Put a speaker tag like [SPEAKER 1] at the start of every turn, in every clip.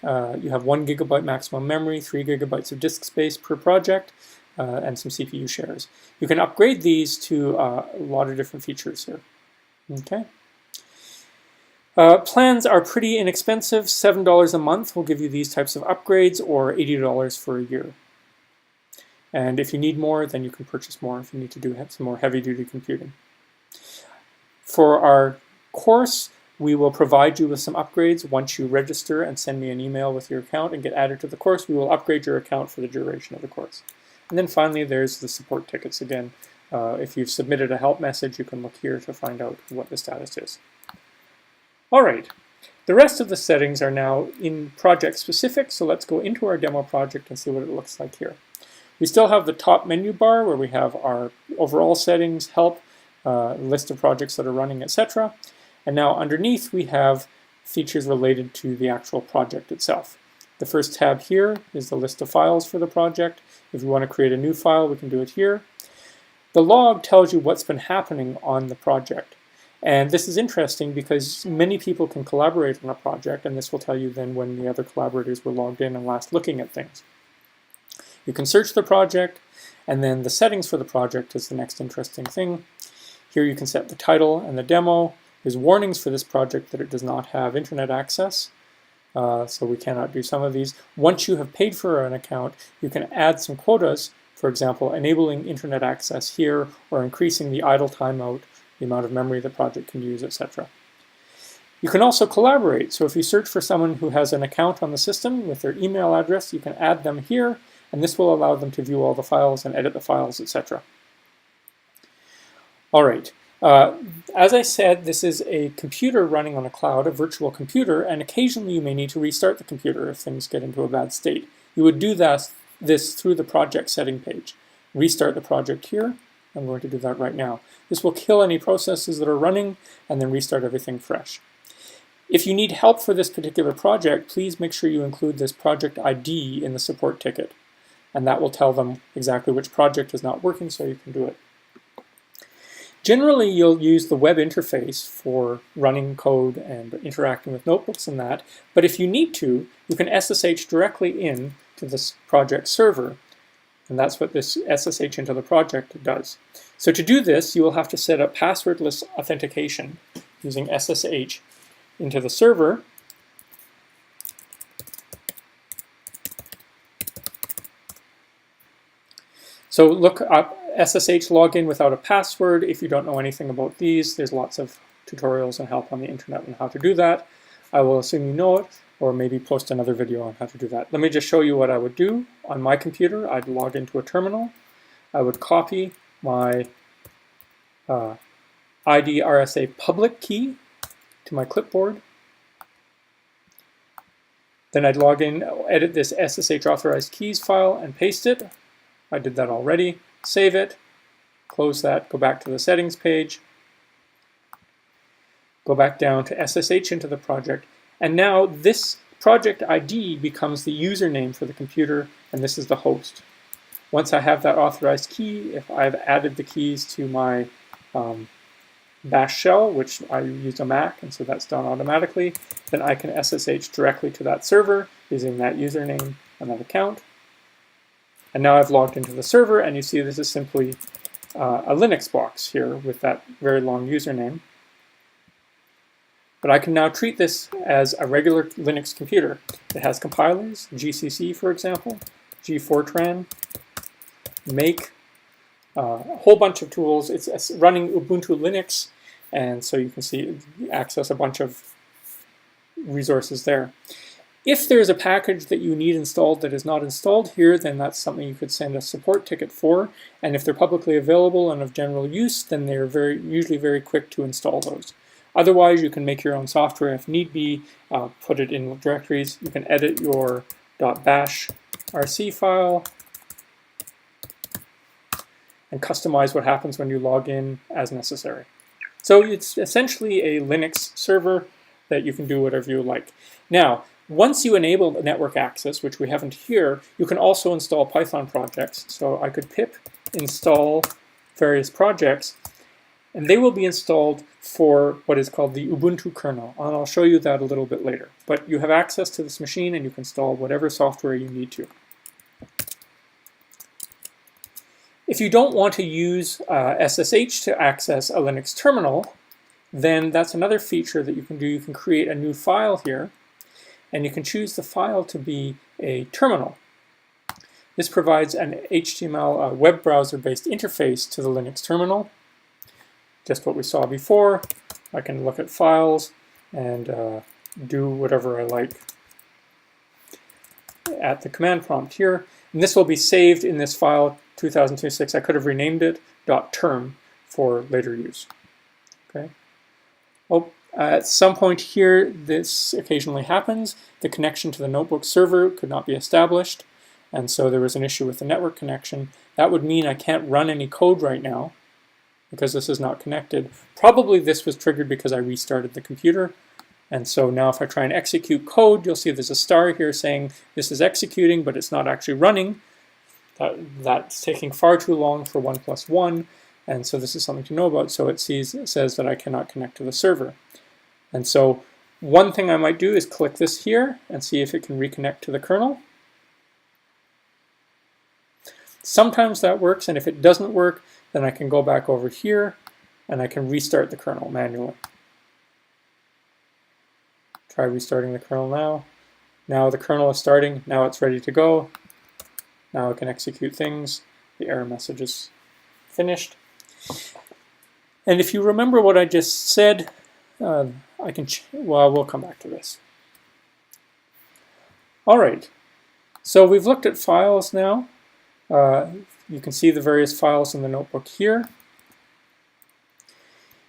[SPEAKER 1] You have 1 GB maximum memory, 3 GB of disk space per project, and some CPU shares. You can upgrade these to a lot of different features here. Okay. Plans are pretty inexpensive. $7 a month will give you these types of upgrades, or $80 for a year. And if you need more, then you can purchase more if you need to do some more heavy-duty computing. For our course, we will provide you with some upgrades once you register and send me an email with your account and get added to the course. We will upgrade your account for the duration of the course. And then finally, there's the support tickets again. If you've submitted a help message, you can look here to find out what the status is. All right, the rest of the settings are now in project specific, so let's go into our demo project and see what it looks like here. We still have the top menu bar where we have our overall settings, help, list of projects that are running, etc. And now underneath we have features related to the actual project itself. The first tab here is the list of files for the project. If we want to create a new file, we can do it here. The log tells you what's been happening on the project. And this is interesting because many people can collaborate on a project, and this will tell you then when the other collaborators were logged in and last looking at things. You can search the project, and then the settings for the project is the next interesting thing. Here you can set the title and the demo. There's warnings for this project that it does not have internet access, so we cannot do some of these. Once you have paid for an account, you can add some quotas, for example, enabling internet access here or increasing the idle timeout, the amount of memory the project can use, etc. You can also collaborate, so if you search for someone who has an account on the system with their email address, you can add them here, and this will allow them to view all the files and edit the files, etc. All right. As I said, this is a computer running on a cloud, a virtual computer, and occasionally you may need to restart the computer if things get into a bad state. You would do this through the project setting page. Restart the project here. I'm going to do that right now. This will kill any processes that are running and then restart everything fresh. If you need help for this particular project, please make sure you include this project ID in the support ticket, and that will tell them exactly which project is not working so you can do it. Generally, you'll use the web interface for running code and interacting with notebooks and that, but if you need to, you can SSH directly in to this project server, and that's what this SSH into the project does. So to do this, you will have to set up passwordless authentication using SSH into the server. So look up SSH login without a password. If you don't know anything about these, there's lots of tutorials and help on the internet on how to do that. I will assume you know it, or maybe post another video on how to do that. Let me just show you what I would do. On my computer, I'd log into a terminal. I would copy my ID RSA public key to my clipboard. Then I'd log in, edit this SSH authorized keys file and paste it. I did that already. Save it, close that, go back to the settings page, go back down to SSH into the project, and now this project ID becomes the username for the computer, and this is the host. Once I have that authorized key, if I've added the keys to my bash shell, which I use a Mac, and so that's done automatically, then I can SSH directly to that server using that username and that account. And now I've logged into the server, and you see this is simply a Linux box here with that very long username. But I can now treat this as a regular Linux computer. It has compilers, GCC for example, G-Fortran, Make, a whole bunch of tools. It's running Ubuntu Linux, and so you can see access a bunch of resources there. If there's a package that you need installed that is not installed here, then that's something you could send a support ticket for. And if they're publicly available and of general use, then they're usually very quick to install those. Otherwise, you can make your own software if need be, put it in directories. You can edit your .bash rc file and customize what happens when you log in as necessary. So it's essentially a Linux server that you can do whatever you like. Now, once you enable network access, which we haven't here, you can also install Python projects. So I could pip install various projects, And they will be installed for what is called the Ubuntu kernel, and I'll show you that a little bit later. But you have access to this machine and you can install whatever software you need to. If you don't want to use SSH to access a Linux terminal, then that's another feature that you can do. You can create a new file here, and you can choose the file to be a terminal. This provides an HTML web browser-based interface to the Linux terminal. Just what we saw before. I can look at files and do whatever I like at the command prompt here. And this will be saved in this file 2002.6. I could have renamed it .term for later use. Okay. Oh, at some point here, this occasionally happens. The connection to the notebook server could not be established, and so there was an issue with the network connection. That would mean I can't run any code right now because this is not connected. Probably this was triggered because I restarted the computer. And so now if I try and execute code, you'll see there's a star here saying this is executing, but it's not actually running. That's taking far too long for 1+1, and so this is something to know about. So it says that I cannot connect to the server. And so one thing I might do is click this here and see if it can reconnect to the kernel. Sometimes that works, and if it doesn't work, then I can go back over here and I can restart the kernel manually. Try restarting the kernel now. Now the kernel is starting. Now it's ready to go. Now I can execute things. The error message is finished. And if you remember what I just said, well, we'll come back to this. All right. So we've looked at files now. You can see the various files in the notebook here.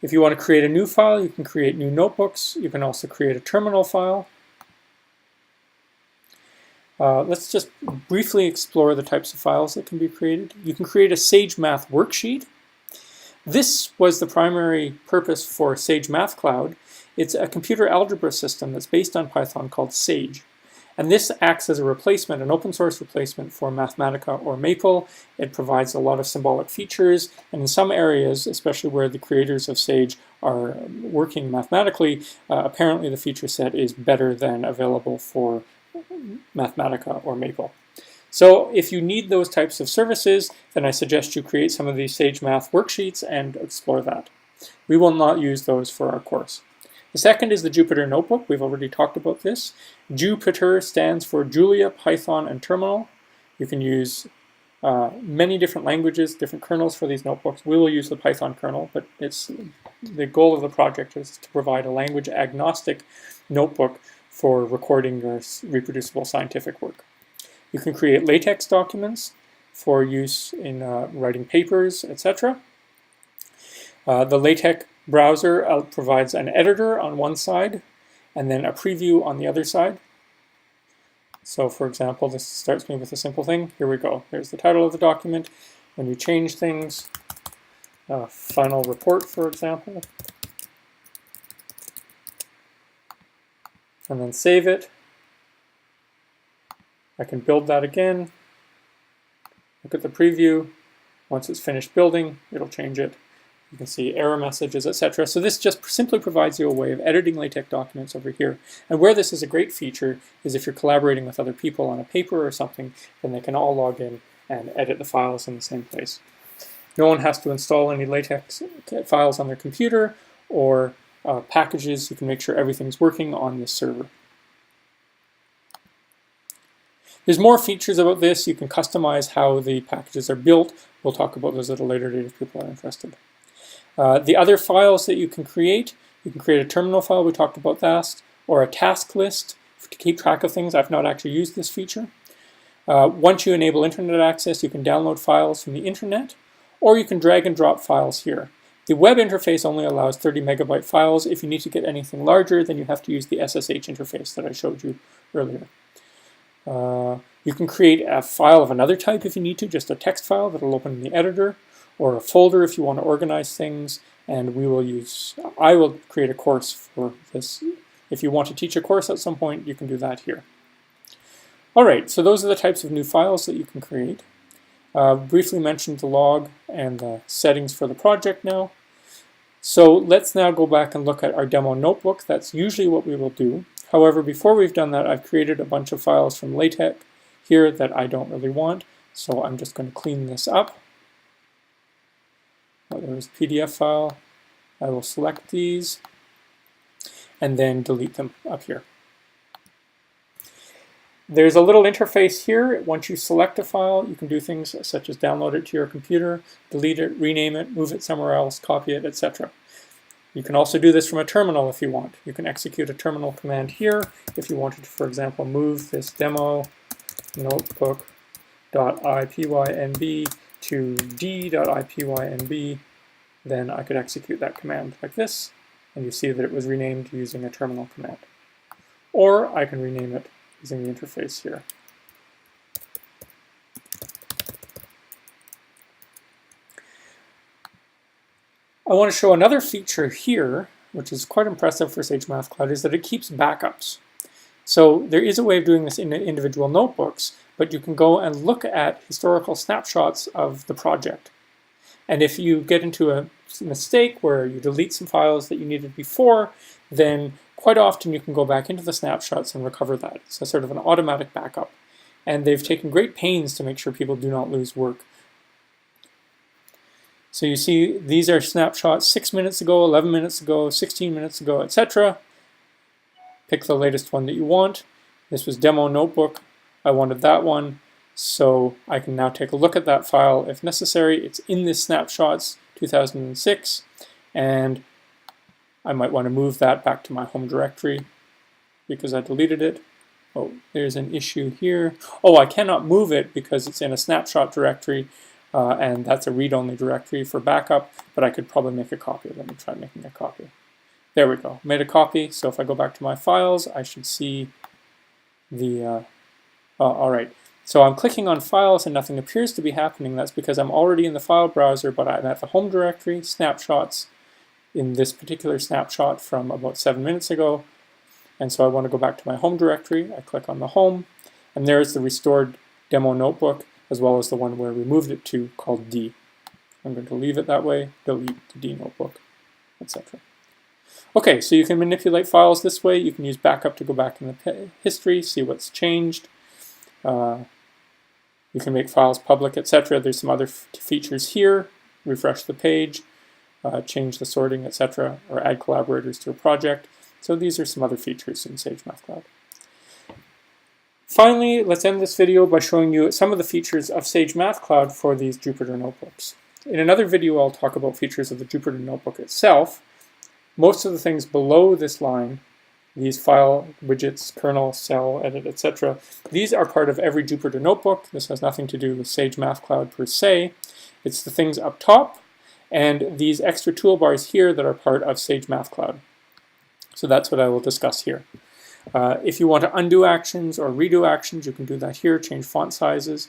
[SPEAKER 1] If you want to create a new file, you can create new notebooks. You can also create a terminal file. Let's just briefly explore the types of files that can be created. You can create a Sage Math worksheet. This was the primary purpose for Sage Mathcloud. It's a computer algebra system that's based on Python called Sage. And this acts as a replacement, an open source replacement for Mathematica or Maple. It provides a lot of symbolic features, and in some areas, especially where the creators of Sage are working mathematically, apparently the feature set is better than available for Mathematica or Maple. So if you need those types of services, then I suggest you create some of these Sage Math worksheets and explore that. We will not use those for our course. The second is the Jupyter Notebook. We've already talked about this. Jupyter stands for Julia, Python, and Terminal. You can use many different languages, different kernels for these notebooks. We will use the Python kernel, but the goal of the project is to provide a language agnostic notebook for recording your reproducible scientific work. You can create LaTeX documents for use in writing papers, etc. The LaTeX browser provides an editor on one side and then a preview on the other side. So for example, this starts me with a simple thing. Here we go. There's the title of the document. When you change things, final report, for example, and then save it. I can build that again. Look at the preview. Once it's finished building, it'll change it. You can see error messages, etc. So this just simply provides you a way of editing LaTeX documents over here. And where this is a great feature is if you're collaborating with other people on a paper or something, then they can all log in and edit the files in the same place. No one has to install any LaTeX files on their computer or packages. You can make sure everything's working on this server. There's more features about this. You can customize how the packages are built. We'll talk about those at a later date if people are interested. The other files that you can create a terminal file, we talked about that, or a task list to keep track of things. I've not actually used this feature. Once you enable internet access, you can download files from the internet, or you can drag and drop files here. The web interface only allows 30 megabyte files. If you need to get anything larger, then you have to use the SSH interface that I showed you earlier. You can create a file of another type if you need to, just a text file that will open in the editor, or a folder if you want to organize things, and I will create a course for this. If you want to teach a course at some point, you can do that here. Alright, so those are the types of new files that you can create. Briefly mentioned the log and the settings for the project now. So let's now go back and look at our demo notebook. That's usually what we will do. However, before we've done that, I've created a bunch of files from LaTeX here that I don't really want. So I'm just going to clean this up. There's a PDF file. I will select these and then delete them up here. There's a little interface here. Once you select a file, you can do things such as download it to your computer, delete it, rename it, move it somewhere else, copy it, etc. You can also do this from a terminal if you want. You can execute a terminal command here if you wanted to, for example, move this demo notebook.ipynb to d.ipynb. Then I could execute that command like this, and you see that it was renamed using a terminal command. Or I can rename it using the interface here. I want to show another feature here, which is quite impressive for Sage Mathcloud, is that it keeps backups. So there is a way of doing this in individual notebooks, but you can go and look at historical snapshots of the project. And if you get into a mistake where you delete some files that you needed before, then quite often you can go back into the snapshots and recover that. It's a sort of an automatic backup. And they've taken great pains to make sure people do not lose work. So you see these are snapshots 6 minutes ago, 11 minutes ago, 16 minutes ago, etc. Pick the latest one that you want. This was demo notebook. I wanted that one. So I can now take a look at that file if necessary. It's in this snapshots 2006, and I might want to move that back to my home directory because I deleted it. Oh, there's an issue here. Oh, I cannot move it because it's in a snapshot directory, and that's a read-only directory for backup, but I could probably make a copy. Let me try making a copy. There we go, made a copy. So if I go back to my files, I should see the, all right. So I'm clicking on files and nothing appears to be happening. That's because I'm already in the file browser, but I'm at the home directory, snapshots, in this particular snapshot from about 7 minutes ago. And so I want to go back to my home directory. I click on the home, and there's the restored demo notebook, as well as the one where we moved it to called D. I'm going to leave it that way, delete the D notebook, etc. Okay, so you can manipulate files this way. You can use backup to go back in the history, see what's changed. You can make files public, etc. There's some other features here. Refresh the page, change the sorting, etc., or add collaborators to a project. So these are some other features in Sage Mathcloud. Finally, let's end this video by showing you some of the features of Sage Mathcloud for these Jupyter notebooks. In another video, I'll talk about features of the Jupyter notebook itself. Most of the things below this line, these file widgets, kernel, cell, edit, etc., these are part of every Jupyter notebook. This has nothing to do with Sage Mathcloud per se. It's the things up top and these extra toolbars here that are part of Sage Mathcloud. So that's what I will discuss here. If you want to undo actions or redo actions, you can do that here, change font sizes.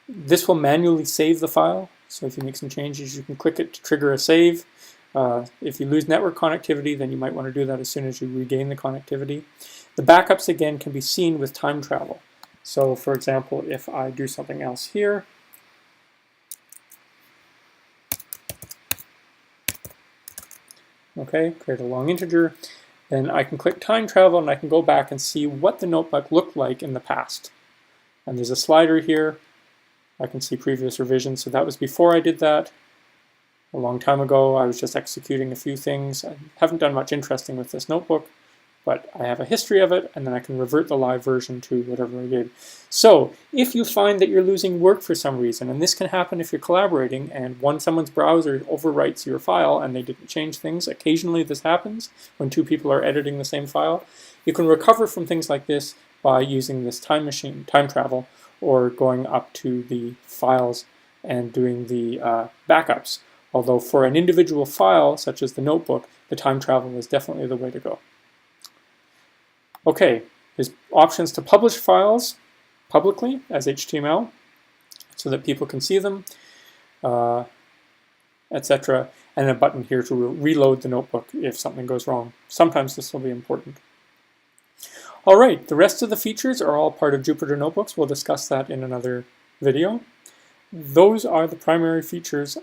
[SPEAKER 1] This will manually save the file. So if you make some changes, you can click it to trigger a save. If you lose network connectivity, then you might want to do that as soon as you regain the connectivity. The backups, again, can be seen with time travel. So, for example, if I do something else here, okay, create a long integer, then I can click time travel and I can go back and see what the notebook looked like in the past. And there's a slider here. I can see previous revisions. So that was before I did that. A long time ago, I was just executing a few things. I haven't done much interesting with this notebook, but I have a history of it, and then I can revert the live version to whatever I did. So if you find that you're losing work for some reason, and this can happen if you're collaborating, and someone's browser overwrites your file and they didn't change things, occasionally this happens when two people are editing the same file, you can recover from things like this by using this time machine, time travel, or going up to the files and doing the backups. Although for an individual file, such as the notebook, the time travel is definitely the way to go. Okay, there's options to publish files publicly as HTML so that people can see them, etc. And a button here to reload the notebook if something goes wrong. Sometimes this will be important. All right, the rest of the features are all part of Jupyter Notebooks. We'll discuss that in another video. Those are the primary features